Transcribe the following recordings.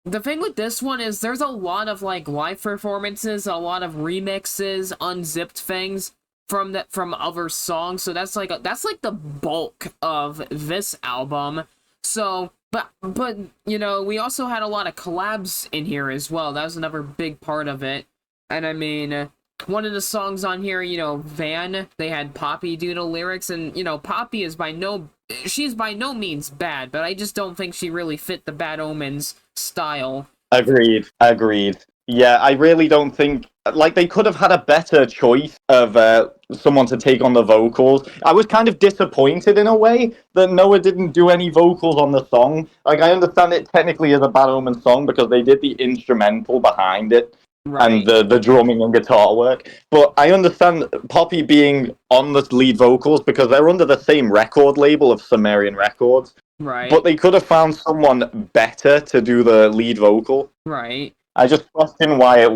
The thing with this one is there's a lot of like live performances, a lot of remixes, unzipped things from other songs. So that's like the bulk of this album. So, but you know, we also had a lot of collabs in here as well. That was another big part of it. And I mean, one of the songs on here, you know, Van, they had Poppy do the lyrics, and you know, Poppy is she's by no means bad, but I just don't think she really fit the Bad Omens style. Agreed. Agreed. Yeah, I really don't think like they could have had a better choice of someone to take on the vocals. I was kind of disappointed in a way that Noah didn't do any vocals on the song. Like I understand it technically is a Bad Omen song because they did the instrumental behind it and Right, the drumming and guitar work. But I understand Poppy being on the lead vocals because they're under the same record label of Sumerian Records. But right, they could have found someone better to do the lead vocal. right. I just question why it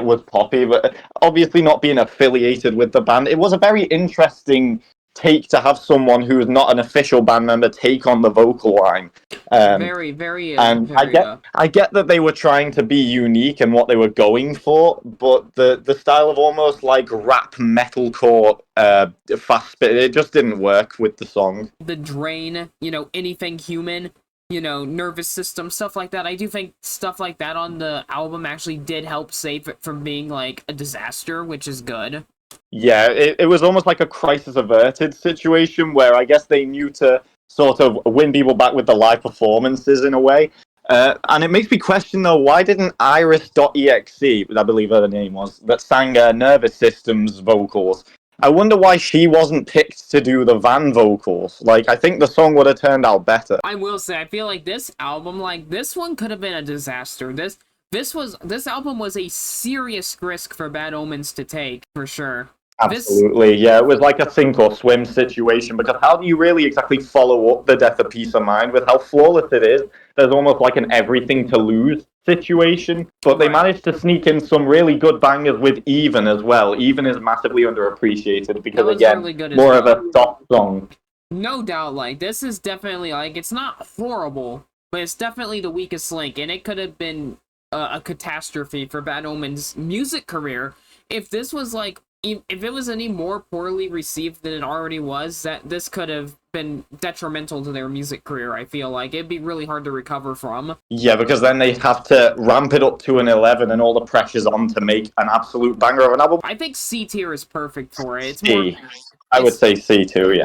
was Poppy, but obviously not being affiliated with the band, it was a very interesting take to have someone who is not an official band member take on the vocal line. Um, Very, very, and very, I get that they were trying to be unique and what they were going for, but the style of almost like rap metalcore fast spit, it just didn't work with the song. the Drain, you know, Anything Human, you know, Nervous System, stuff like that. I do think stuff like that on the album actually did help save it from being like a disaster, which is good. Yeah, it was almost like a crisis averted situation where I guess they knew to sort of win people back with the live performances in a way. And it makes me question though, why didn't Iris.exe, I believe her name was, that sang Nervous System's vocals? I wonder why she wasn't picked to do the Van vocals. Like, I think the song would have turned out better. I will say, I feel like this album, like this one could have been a disaster. This album was a serious risk for Bad Omens to take, for sure. This Absolutely, yeah. It was like a sink or swim situation because how do you really exactly follow up the Death of Peace of Mind with how flawless it is? There's almost like an everything to lose situation, but they Right. managed to sneak in some really good bangers with Even as well. Even is massively underappreciated That because, was again, really good as more of well. a soft song. No doubt, like, this is definitely, like, it's not horrible, but it's definitely the weakest link, and it could have been a catastrophe for Bad Omen's music career if this was, like, if it was any more poorly received than it already was, that this could have been detrimental to their music career, I feel like. It'd be really hard to recover from. Yeah, because then they have to ramp it up to an 11 and all the pressure's on to make an absolute banger of an album. I think C tier is perfect for it. It's more... C. I would It's, say C too, yeah.